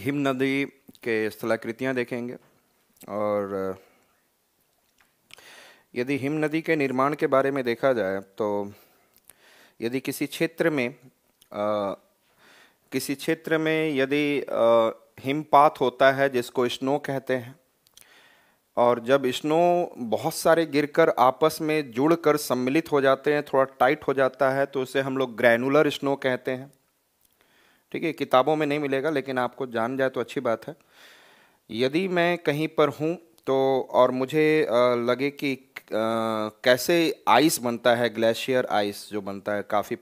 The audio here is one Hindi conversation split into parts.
हिम नदी के स्थलाकृतियाँ देखेंगे। और यदि हिम नदी के निर्माण के बारे में देखा जाए तो यदि किसी क्षेत्र में यदि हिमपात होता है जिसको स्नो कहते हैं, और जब स्नो बहुत सारे गिरकर आपस में जुड़कर सम्मिलित हो जाते हैं, थोड़ा टाइट हो जाता है, तो उसे हम लोग ग्रैनुलर स्नो कहते हैं। ठीक है, किताबों में नहीं मिलेगा लेकिन आपको जान जाए तो अच्छी बात है। यदि मैं कहीं पर हूँ तो और मुझे लगे कि कैसे आइस बनता है, ग्लेशियर आइस जो बनता है काफ़ी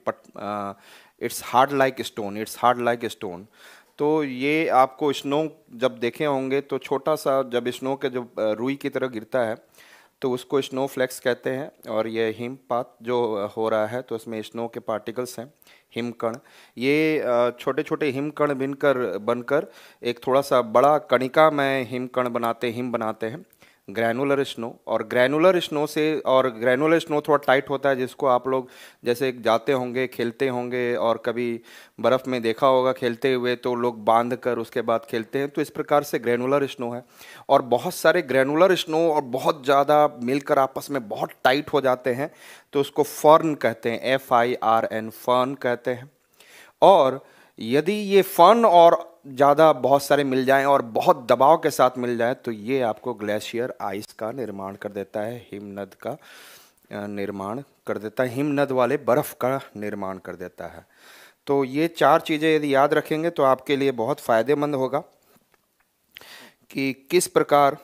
it's hard like stone, it's hard like stone. तो ये आपको स्नो जब देखे होंगे तो छोटा सा जब स्नो के जब रुई की तरह गिरता है तो उसको स्नो फ्लेक्स कहते हैं। और ये हिमपात जो हो रहा है तो उसमें स्नो के पार्टिकल्स हैं, हिमकण। ये छोटे छोटे हिमकण बनकर बनकर एक थोड़ा सा बड़ा कणिका में हिम बनाते हैं, ग्रैनुलर स्नो। और ग्रैनुलर स्नो थोड़ा टाइट होता है, जिसको आप लोग जैसे जाते होंगे, खेलते होंगे और कभी बर्फ़ में देखा होगा खेलते हुए, तो लोग बांध कर उसके बाद खेलते हैं, तो इस प्रकार से ग्रैनुलर स्नो है। और बहुत सारे ग्रैनुलर स्नो और बहुत ज़्यादा मिलकर आपस में बहुत टाइट हो जाते हैं तो उसको फर्न कहते हैं, FIRN, फर्न कहते हैं। और यदि ये फन और ज़्यादा बहुत सारे मिल जाएं और बहुत दबाव के साथ मिल जाए तो ये आपको ग्लेशियर आइस का निर्माण कर देता है, हिमनद का निर्माण कर देता है, हिमनद वाले बर्फ़ का निर्माण कर देता है। तो ये चार चीज़ें यदि याद रखेंगे तो आपके लिए बहुत फ़ायदेमंद होगा कि किस प्रकार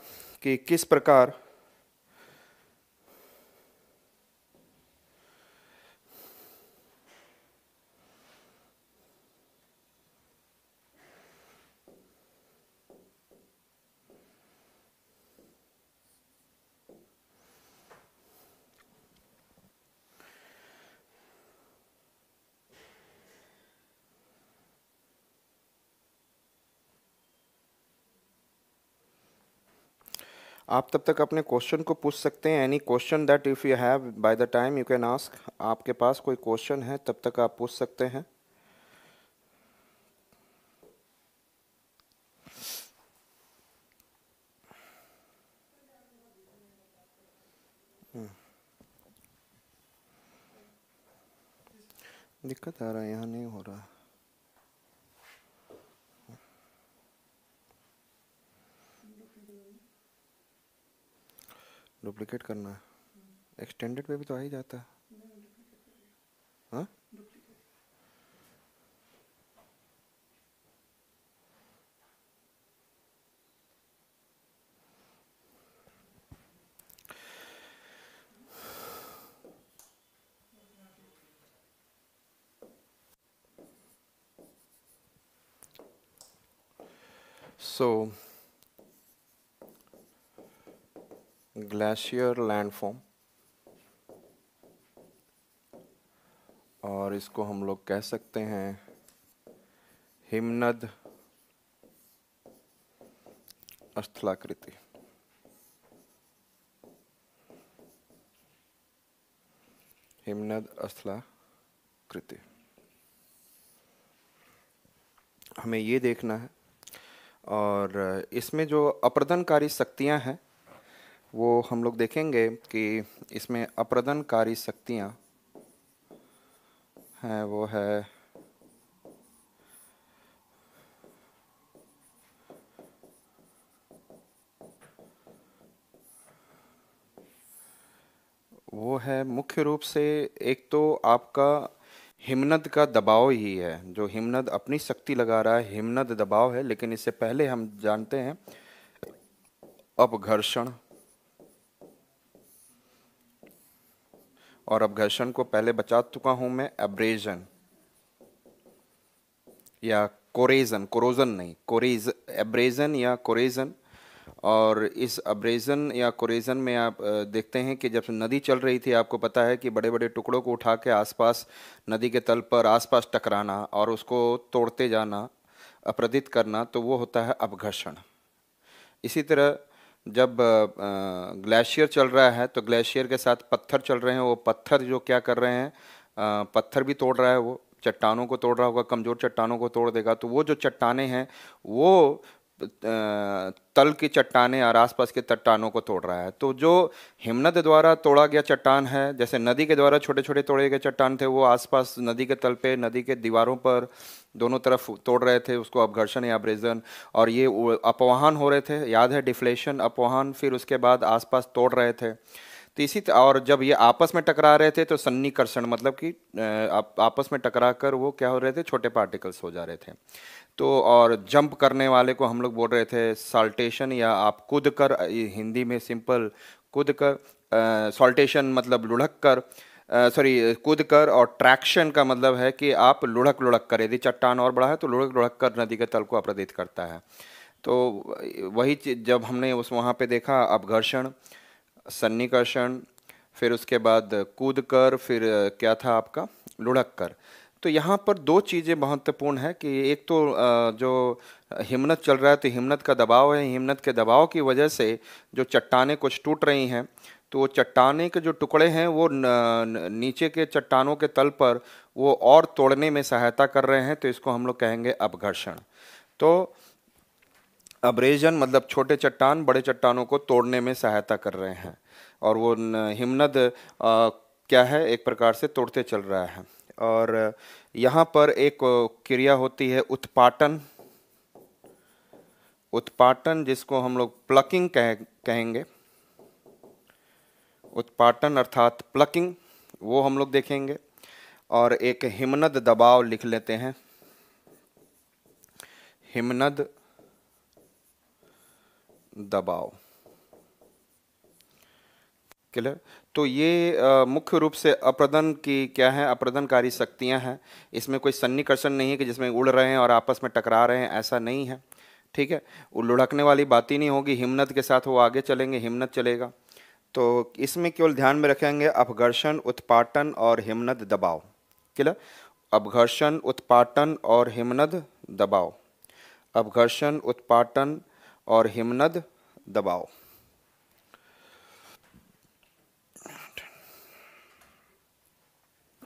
आप तब तक अपने क्वेश्चन को पूछ सकते हैं। Any question that if you have by the time you can ask. आपके पास कोई क्वेश्चन है तब तक आप पूछ सकते हैं। दिक्कत आ रहा है, यहाँ नहीं हो रहा। डुप्लीकेट करना है, एक्सटेंडेड पे भी तो आ ही जाता है। हाँ, सो ग्लेशियर लैंडफॉर्म, और इसको हम लोग कह सकते हैं हिमनद स्थलाकृति। हिमनद स्थलाकृति हमें ये देखना है। और इसमें जो अप्रदनकारी शक्तियां हैं वो हम लोग देखेंगे कि इसमें अप्रदनकारी शक्तियां हैं, वो है मुख्य रूप से एक तो आपका हिमनद का दबाव ही है। जो हिमनद अपनी शक्ति लगा रहा है, हिमनद दबाव है। लेकिन इससे पहले हम जानते हैं अपघर्षण, और अपघर्षण को पहले बचा चुका हूं मैं, एब्रेजन या कोरेजन, कोरोजन नहीं, एब्रेजन या कोरेजन। और इस अब्रेजन या कोरेजन में आप देखते हैं कि जब नदी चल रही थी, आपको पता है कि बड़े बड़े टुकड़ों को उठा के आसपास नदी के तल पर आसपास टकराना और उसको तोड़ते जाना, अपरदित करना, तो वो होता है अपघर्षण। इसी तरह जब ग्लेशियर चल रहा है तो ग्लेशियर के साथ पत्थर चल रहे हैं, वो पत्थर जो क्या कर रहे हैं, पत्थर भी तोड़ रहा है वो, चट्टानों को तोड़ रहा होगा, कमज़ोर चट्टानों को तोड़ देगा, तो वो जो चट्टानें हैं वो तल की चट्टानें और आसपास के चट्टानों को तोड़ रहा है। तो जो हिमनद द्वारा तोड़ा गया चट्टान है, जैसे नदी के द्वारा छोटे छोटे तोड़े गए चट्टान थे, वो आसपास नदी के तल पे, नदी के दीवारों पर दोनों तरफ तोड़ रहे थे, उसको अपघर्षण या अब्रेजन, और ये अपवहन हो रहे थे, याद है, डिफ्लेशन, अपवहन, फिर उसके बाद आसपास तोड़ रहे थे। तो और जब ये आपस में टकरा रहे थे तो सन्निकर्षण, मतलब कि आपस में टकरा कर वो क्या हो रहे थे, छोटे पार्टिकल्स हो जा रहे थे। तो और जंप करने वाले को हम लोग बोल रहे थे साल्टेशन, या आप कूद कर, हिंदी में सिंपल कूद कर, सॉल्टेशन मतलब लुढ़क कर, सॉरी कूद कर, और ट्रैक्शन का मतलब है कि आप लुढ़क लुढ़क कर, यदि चट्टान और बड़ा है तो लुढ़क लुढ़क कर नदी के तल को अपरदित करता है। तो वही चीज जब हमने उस वहाँ पे देखा, अपघर्षण, सन्निकर्षण, फिर उसके बाद कूद कर, फिर क्या था आपका, लुढ़क कर। तो यहाँ पर दो चीज़ें महत्वपूर्ण है कि एक तो जो हिमनद चल रहा है तो हिमनद का दबाव है, हिमनद के दबाव की वजह से जो चट्टानें कुछ टूट रही हैं, तो चट्टाने के जो टुकड़े हैं वो नीचे के चट्टानों के तल पर वो और तोड़ने में सहायता कर रहे हैं, तो इसको हम लोग कहेंगे अपघर्षण। तो अब्रेजन मतलब छोटे चट्टान बड़े चट्टानों को तोड़ने में सहायता कर रहे हैं, और वो हिमनद क्या है, एक प्रकार से तोड़ते चल रहा है। और यहाँ पर एक क्रिया होती है उत्पाटन, उत्पाटन जिसको हम लोग प्लकिंग कहेंगे, उत्पाटन अर्थात प्लकिंग, वो हम लोग देखेंगे। और एक हिमनद दबाव लिख लेते हैं, हिमनद दबाव, क्लियर। तो ये मुख्य रूप से अप्रदन की क्या है, अप्रदनकारी शक्तियां हैं। इसमें कोई सन्निकर्षण नहीं है कि जिसमें उड़ रहे हैं और आपस में टकरा रहे हैं, ऐसा नहीं है, ठीक है। वो लुढ़कने वाली बात ही नहीं होगी, हिमनद के साथ वो आगे चलेंगे, हिमनद चलेगा। तो इसमें केवल ध्यान में रखेंगे अपघर्षण, उत्पाटन और हिमनद दबाव, क्लियर। अपघर्षण, उत्पाटन और हिमनद दबाव, अपघर्षण, उत्पाटन और हिमनद दबाव।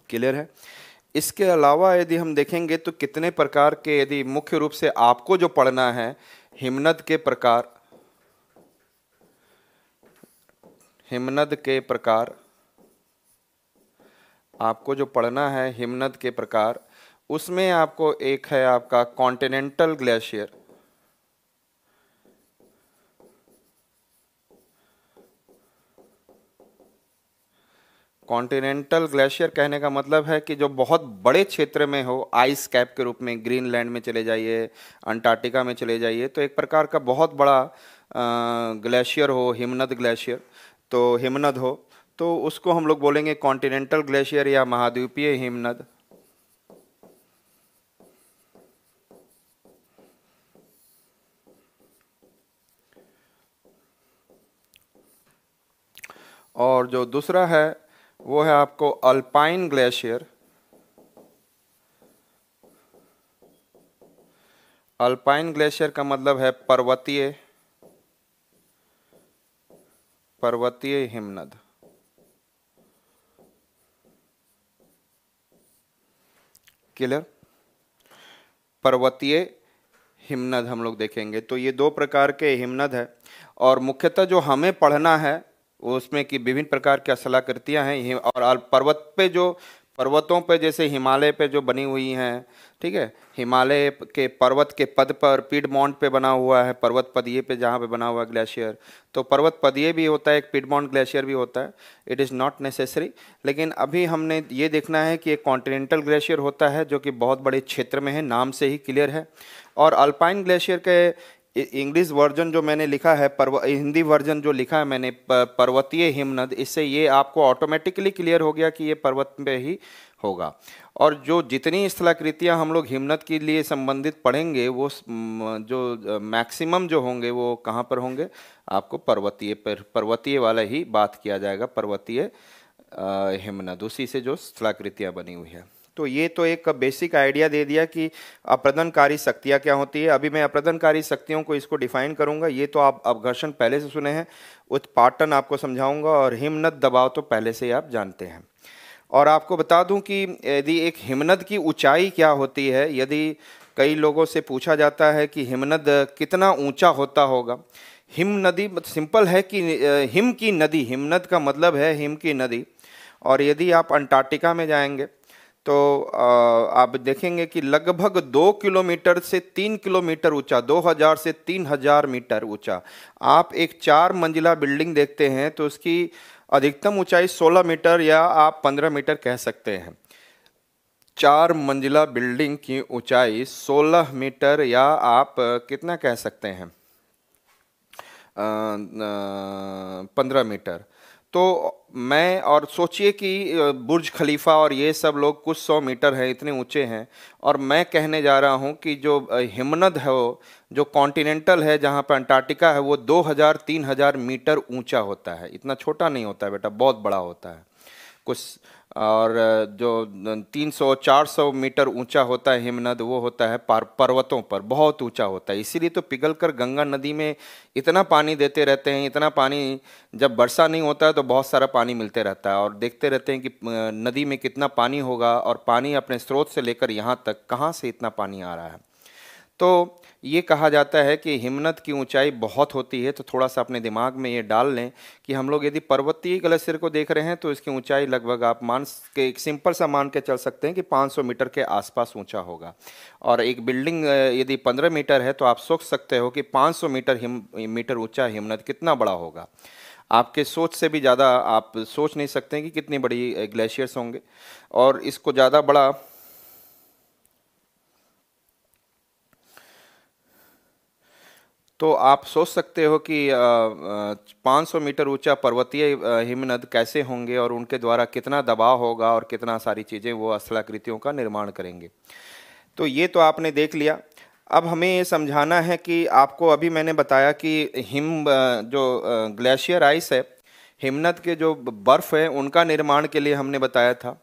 क्लियर है। इसके अलावा यदि हम देखेंगे तो कितने प्रकार के, यदि मुख्य रूप से आपको जो पढ़ना है हिमनद के प्रकार, हिमनद के प्रकार, आपको जो पढ़ना है हिमनद के प्रकार, उसमें आपको एक है आपका कॉन्टिनेंटल ग्लेशियर। कॉन्टिनेंटल ग्लेशियर कहने का मतलब है कि जो बहुत बड़े क्षेत्र में हो, आइस कैप के रूप में, ग्रीनलैंड में चले जाइए, अंटार्कटिका में चले जाइए, तो एक प्रकार का बहुत बड़ा ग्लेशियर हो, हिमनद ग्लेशियर, तो हिमनद हो, तो उसको हम लोग बोलेंगे कॉन्टिनेंटल ग्लेशियर या महाद्वीपीय हिमनद। और जो दूसरा है वो है आपको अल्पाइन ग्लेशियर। अल्पाइन ग्लेशियर का मतलब है पर्वतीय, पर्वतीय हिमनद। क्लियर। पर्वतीय हिमनद हम लोग देखेंगे। तो ये दो प्रकार के हिमनद है, और मुख्यतः जो हमें पढ़ना है उसमें कि विभिन्न प्रकार की स्थलाकृतियां हैं, और पर्वत पे जो, पर्वतों पे जैसे हिमालय पे जो बनी हुई हैं, ठीक है, हिमालय के पर्वत के पद पर पिडमॉन्ट पे बना हुआ है, पर्वत पदिये पे जहाँ पे बना हुआ ग्लेशियर, तो पर्वत पदिये भी होता है, एक पिडमॉन्ट ग्लेशियर भी होता है, इट इज़ नॉट नेसेसरी। लेकिन अभी हमने ये देखना है कि एक कॉन्टिनेंटल ग्लेशियर होता है जो कि बहुत बड़े क्षेत्र में है, नाम से ही क्लियर है। और अल्पाइन ग्लेशियर के इंग्लिश वर्जन जो मैंने लिखा है, हिंदी वर्जन जो लिखा है मैंने, पर्वतीय हिमनद, इससे ये आपको ऑटोमेटिकली क्लियर हो गया कि ये पर्वत पे ही होगा। और जो जितनी स्थलाकृतियां हम लोग हिमनद के लिए संबंधित पढ़ेंगे, वो जो मैक्सिमम जो होंगे वो कहाँ पर होंगे, आपको पर्वतीय पर, पर्वतीय वाला ही बात किया जाएगा, पर्वतीय हिमनद, उसी से जो स्थलाकृतियां बनी हुई है। तो ये तो एक बेसिक आइडिया दे दिया कि अप्रदनकारी शक्तियाँ क्या होती है। अभी मैं अप्रदनकारी शक्तियों को इसको डिफाइन करूंगा। ये तो आप अपघर्षण पहले से सुने हैं, उत्पाटन आपको समझाऊंगा, और हिमनद दबाव तो पहले से ही आप जानते हैं। और आपको बता दूं कि यदि एक हिमनद की ऊंचाई क्या होती है, यदि कई लोगों से पूछा जाता है कि हिमनद कितना ऊंचा होता होगा। हिम नदी सिंपल है कि हिम की नदी, हिमनद का मतलब है हिम की नदी। और यदि आप अंटार्कटिका में जाएंगे तो आप देखेंगे कि लगभग 2 किलोमीटर से 3 किलोमीटर ऊंचा, 2000 से 3000 मीटर ऊंचा आप एक 4 मंजिला बिल्डिंग देखते हैं तो उसकी अधिकतम ऊंचाई 16 मीटर या आप 15 मीटर कह सकते हैं। 4 मंजिला बिल्डिंग की ऊंचाई 16 मीटर या आप कितना कह सकते हैं, 15 मीटर। तो मैं और सोचिए कि बुर्ज खलीफा और ये सब लोग कुछ 100 मीटर हैं, इतने ऊंचे हैं। और मैं कहने जा रहा हूं कि जो हिमनद है वो जो कॉन्टिनेंटल है जहां पर अंटार्कटिका है वो 2000-3000 मीटर ऊंचा होता है। इतना छोटा नहीं होता है बेटा, बहुत बड़ा होता है कुछ। और जो 300-400 मीटर ऊंचा होता है हिमनद, वो होता है पर्वतों पर, बहुत ऊंचा होता है। इसीलिए तो पिघलकर गंगा नदी में इतना पानी देते रहते हैं, इतना पानी। जब वर्षा नहीं होता है तो बहुत सारा पानी मिलते रहता है और देखते रहते हैं कि नदी में कितना पानी होगा और पानी अपने स्रोत से लेकर यहाँ तक कहाँ से इतना पानी आ रहा है। तो ये कहा जाता है कि हिमनद की ऊंचाई बहुत होती है। तो थोड़ा सा अपने दिमाग में ये डाल लें कि हम लोग यदि पर्वतीय ग्लेशियर को देख रहे हैं तो इसकी ऊंचाई लगभग आप मान के एक सिंपल सा मान के चल सकते हैं कि 500 मीटर के आसपास ऊंचा होगा। और एक बिल्डिंग यदि 15 मीटर है तो आप सोच सकते हो कि 500 मीटर ऊंचा हिमनद कितना बड़ा होगा। आपके सोच से भी ज़्यादा आप सोच नहीं सकते हैं कि कितनी बड़ी ग्लेशियर्स होंगे। और इसको ज़्यादा बड़ा तो आप सोच सकते हो कि 500 मीटर ऊंचा पर्वतीय हिमनद कैसे होंगे और उनके द्वारा कितना दबाव होगा और कितना सारी चीज़ें वो स्थलाकृतियों का निर्माण करेंगे। तो ये तो आपने देख लिया। अब हमें ये समझाना है कि आपको अभी मैंने बताया कि जो ग्लेशियर आइस है, हिमनद के जो बर्फ है उनका निर्माण के लिए हमने बताया था।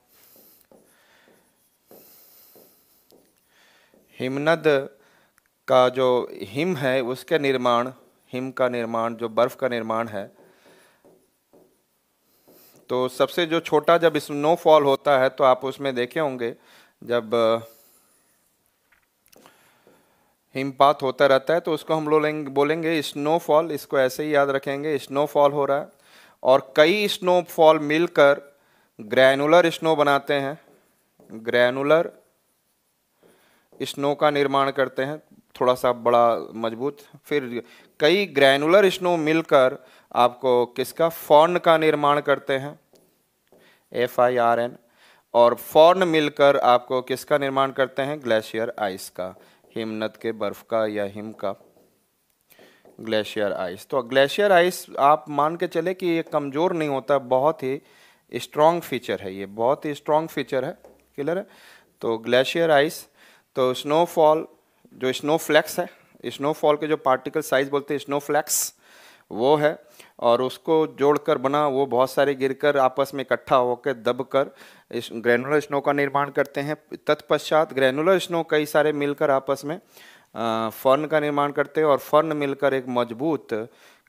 हिमनद का जो हिम है उसके निर्माण, हिम का निर्माण जो बर्फ का निर्माण है, तो सबसे जो छोटा जब स्नोफॉल होता है तो आप उसमें देखे होंगे जब हिमपात होता रहता है तो उसको हम लोग बोलेंगे स्नोफॉल। इसको ऐसे ही याद रखेंगे, स्नोफॉल हो रहा है। और कई स्नोफॉल मिलकर ग्रैनुलर स्नो बनाते हैं, ग्रैनुलर स्नो का निर्माण करते हैं, थोड़ा सा बड़ा मजबूत। फिर कई ग्रैनुलर स्नो मिलकर आपको किसका, फॉर्न का निर्माण करते हैं, FIRN। और फॉर्न मिलकर आपको किसका निर्माण करते हैं, ग्लेशियर आइस का, हिमनद के बर्फ का या हिम का ग्लेशियर आइस। तो ग्लेशियर आइस आप मान के चले कि ये कमज़ोर नहीं होता, बहुत ही स्ट्रॉन्ग फीचर है, ये बहुत ही स्ट्रॉन्ग फीचर है। क्लियर है। तो ग्लेशियर आइस, तो स्नोफॉल जो स्नोफ्लैक्स है, स्नोफॉल के जो पार्टिकल साइज बोलते हैं स्नोफ्लैक्स, वो है। और उसको जोड़कर बना वो बहुत सारे गिरकर आपस में इकट्ठा होकर दबकर इस ग्रैनुलर स्नो का निर्माण करते हैं। तत्पश्चात ग्रैनुलर स्नो कई सारे मिलकर आपस में फर्न का निर्माण करते हैं और फर्न मिलकर एक मजबूत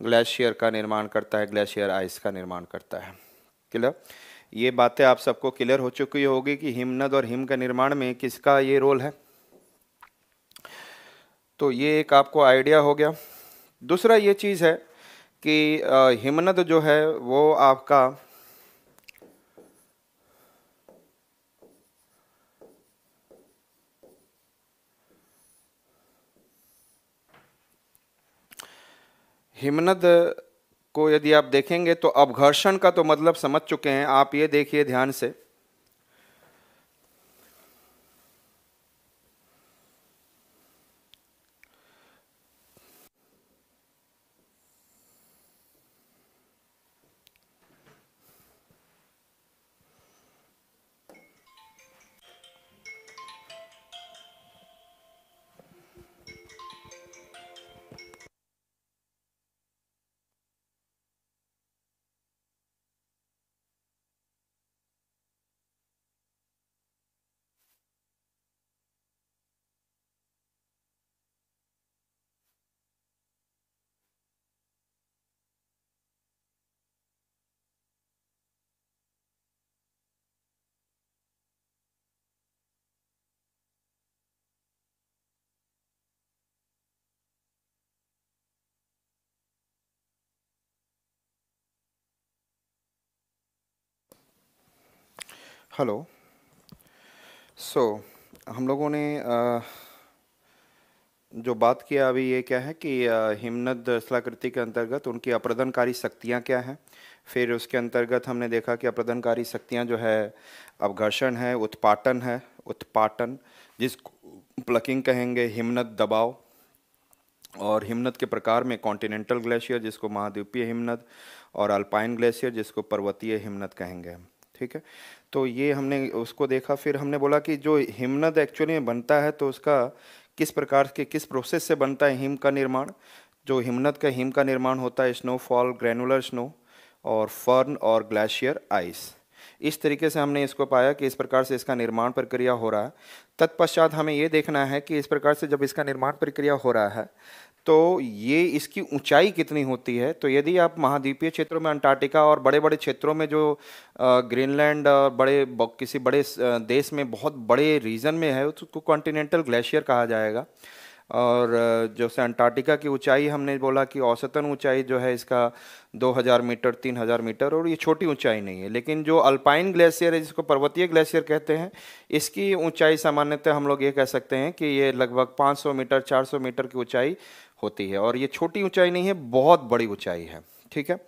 ग्लेशियर का निर्माण करता है, ग्लेशियर आइस का निर्माण करता है। क्लियर। ये बातें आप सबको क्लियर हो चुकी होगी कि हिमनद और हिम का निर्माण में किसका ये रोल है। तो ये एक आपको आइडिया हो गया। दूसरा ये चीज़ है कि हिमनद जो है वो आपका हिमनद को यदि आप देखेंगे तो अपघर्षण का तो मतलब समझ चुके हैं आप। ये देखिए ध्यान से, हेलो। हम लोगों ने जो बात किया अभी ये क्या है कि हिमनद स्थलाकृति के अंतर्गत उनकी अप्रदनकारी शक्तियाँ क्या हैं। फिर उसके अंतर्गत हमने देखा कि अप्रदनकारी शक्तियाँ जो है अवघर्षण है, उत्पाटन जिसको प्लकिंग कहेंगे, हिमनद दबाव, और हिमनद के प्रकार में कॉन्टिनेंटल ग्लेशियर जिसको महाद्वीपीय हिमनद, और अल्पाइन ग्लेशियर जिसको पर्वतीय हिमनद कहेंगे हम। ठीक है, तो ये हमने उसको देखा। फिर हमने बोला कि जो हिमनद एक्चुअली में बनता है तो उसका किस प्रकार के किस प्रोसेस से बनता है हिम का निर्माण। जो हिमनद का हिम का निर्माण होता है स्नोफॉल, ग्रेनुलर स्नो और फर्न और ग्लेशियर आइस। इस तरीके से हमने इसको पाया कि इस प्रकार से इसका निर्माण प्रक्रिया हो रहा है। तत्पश्चात हमें ये देखना है कि इस प्रकार से जब इसका निर्माण प्रक्रिया हो रहा है तो ये इसकी ऊंचाई कितनी होती है। तो यदि आप महाद्वीपीय क्षेत्रों में अंटार्कटिका और बड़े बड़े क्षेत्रों में जो ग्रीनलैंड किसी बड़े देश में बहुत बड़े रीजन में है उसको कॉन्टिनेंटल ग्लेशियर कहा जाएगा। और जैसे अंटार्कटिका की ऊंचाई हमने बोला कि औसतन ऊंचाई जो है इसका 2000 मीटर, 3000 मीटर, और ये छोटी ऊंचाई नहीं है। लेकिन जो अल्पाइन ग्लेशियर है जिसको पर्वतीय ग्लेशियर कहते हैं, इसकी ऊंचाई सामान्यतः हम लोग ये कह सकते हैं कि ये लगभग 500 मीटर, 400 मीटर की ऊंचाई होती है। और ये छोटी ऊंचाई नहीं है, बहुत बड़ी ऊंचाई है। ठीक है,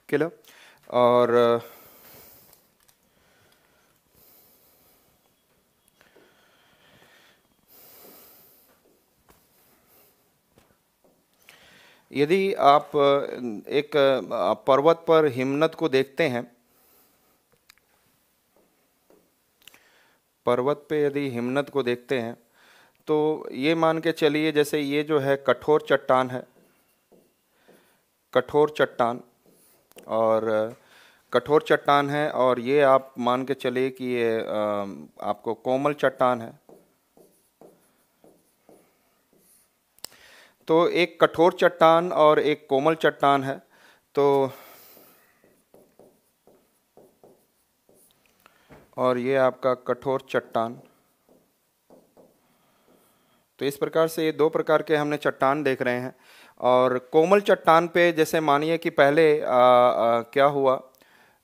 क्लियर। और यदि आप एक पर्वत पर हिमनद को देखते हैं, पर्वत पे यदि हिमनद को देखते हैं तो ये मान के चलिए जैसे ये जो है कठोर चट्टान है, कठोर चट्टान, और कठोर चट्टान है, और ये आप मान के चलिए कि ये आपको कोमल चट्टान है। तो एक कठोर चट्टान और एक कोमल चट्टान है। तो और ये आपका कठोर चट्टान। तो इस प्रकार से ये दो प्रकार के हमने चट्टान देख रहे हैं। और कोमल चट्टान पे जैसे मानिए कि पहले क्या हुआ,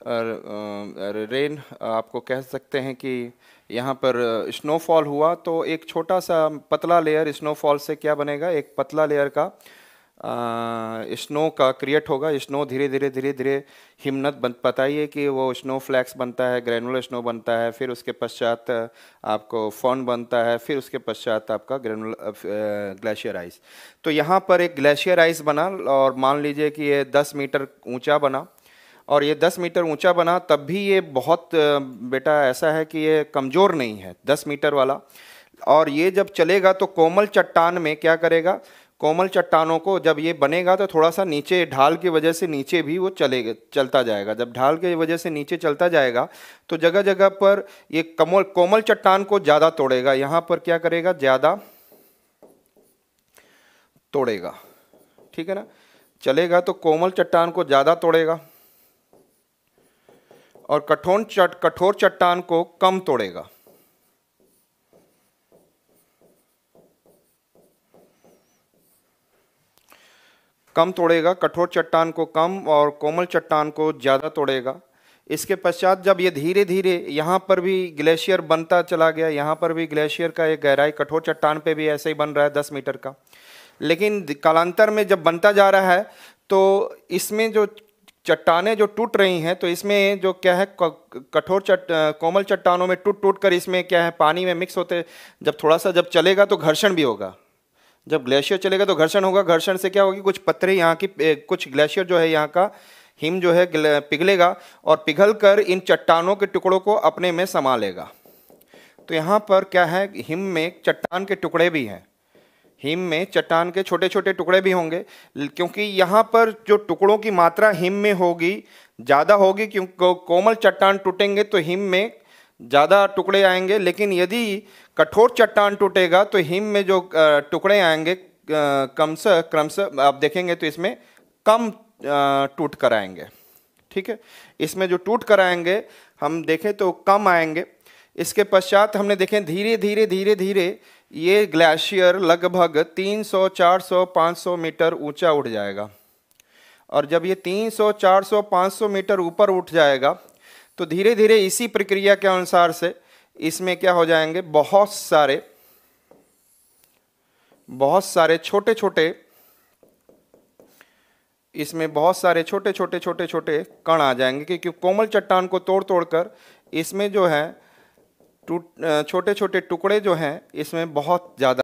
रेन आपको कह सकते हैं कि यहाँ पर स्नोफॉल हुआ, तो एक छोटा सा पतला लेयर स्नोफॉल से क्या बनेगा, एक पतला लेयर का स्नो का क्रिएट होगा। स्नो धीरे धीरे धीरे धीरे हिमनद बताइए कि वो स्नो फ्लैक्स बनता है, ग्रेनुलर स्नो बनता है, फिर उसके पश्चात आपको फॉन बनता है, फिर उसके पश्चात आपका ग्लेशियर आइस। तो यहाँ पर एक ग्लेशियर आइस बना, और मान लीजिए कि ये 10 मीटर ऊंचा बना, और ये 10 मीटर ऊंचा बना तब भी ये बहुत बेटा ऐसा है कि ये कमज़ोर नहीं है 10 मीटर वाला। और ये जब चलेगा तो कोमल चट्टान में क्या करेगा, कोमल चट्टानों को जब ये बनेगा तो थोड़ा सा नीचे ढाल की वजह से नीचे भी वो चलता जाएगा। जब ढाल की वजह से नीचे चलता जाएगा तो जगह जगह पर ये कोमल चट्टान को ज़्यादा तोड़ेगा। यहाँ पर क्या करेगा, ज़्यादा तोड़ेगा। ठीक है ना, चलेगा तो कोमल चट्टान को ज़्यादा तोड़ेगा और कठोर चट्टान को कम तोड़ेगा। कम तोड़ेगा, कठोर चट्टान को कम और कोमल चट्टान को ज़्यादा तोड़ेगा। इसके पश्चात जब ये धीरे धीरे यहाँ पर भी ग्लेशियर बनता चला गया, यहाँ पर भी ग्लेशियर का एक गहराई कठोर चट्टान पे भी ऐसे ही बन रहा है 10 मीटर का। लेकिन कालांतर में जब बनता जा रहा है तो इसमें जो चट्टानें जो टूट रही हैं, तो इसमें जो क्या है कोमल चट्टानों में टूट कर इसमें क्या है पानी में मिक्स होते, जब थोड़ा सा जब चलेगा तो घर्षण भी होगा। जब ग्लेशियर चलेगा तो घर्षण होगा, घर्षण से क्या होगी, कुछ पत्थरें यहाँ की कुछ ग्लेशियर जो है यहाँ का हिम जो है पिघलेगा और पिघल कर इन चट्टानों के टुकड़ों को अपने में समा लेगा। तो यहाँ पर क्या है, हिम में चट्टान के टुकड़े भी हैं, हिम में चट्टान के छोटे छोटे टुकड़े भी होंगे, क्योंकि यहाँ पर जो टुकड़ों की मात्रा हिम में होगी ज़्यादा होगी, क्योंकि कोमल चट्टान टूटेंगे तो हिम में ज़्यादा टुकड़े आएंगे। लेकिन यदि कठोर चट्टान टूटेगा तो हिम में जो टुकड़े आएंगे क्रमशः आप देखेंगे तो इसमें कम टूट कर आएंगे। ठीक है, इसमें जो टूट कर आएंगे हम देखें तो कम आएंगे। इसके पश्चात हमने देखें धीरे धीरे धीरे धीरे ये ग्लेशियर लगभग 300, 400, 500 मीटर ऊंचा उठ जाएगा। और जब ये 300, 400, 500 मीटर ऊपर उठ जाएगा तो धीरे धीरे इसी प्रक्रिया के अनुसार से इसमें क्या हो जाएंगे, बहुत सारे छोटे छोटे, इसमें बहुत सारे छोटे छोटे छोटे छोटे कण आ जाएंगे, क्योंकि कोमल चट्टान को तोड़ तोड़कर इसमें जो है छोटे छोटे टुकड़े जो हैं इसमें बहुत ज़्यादा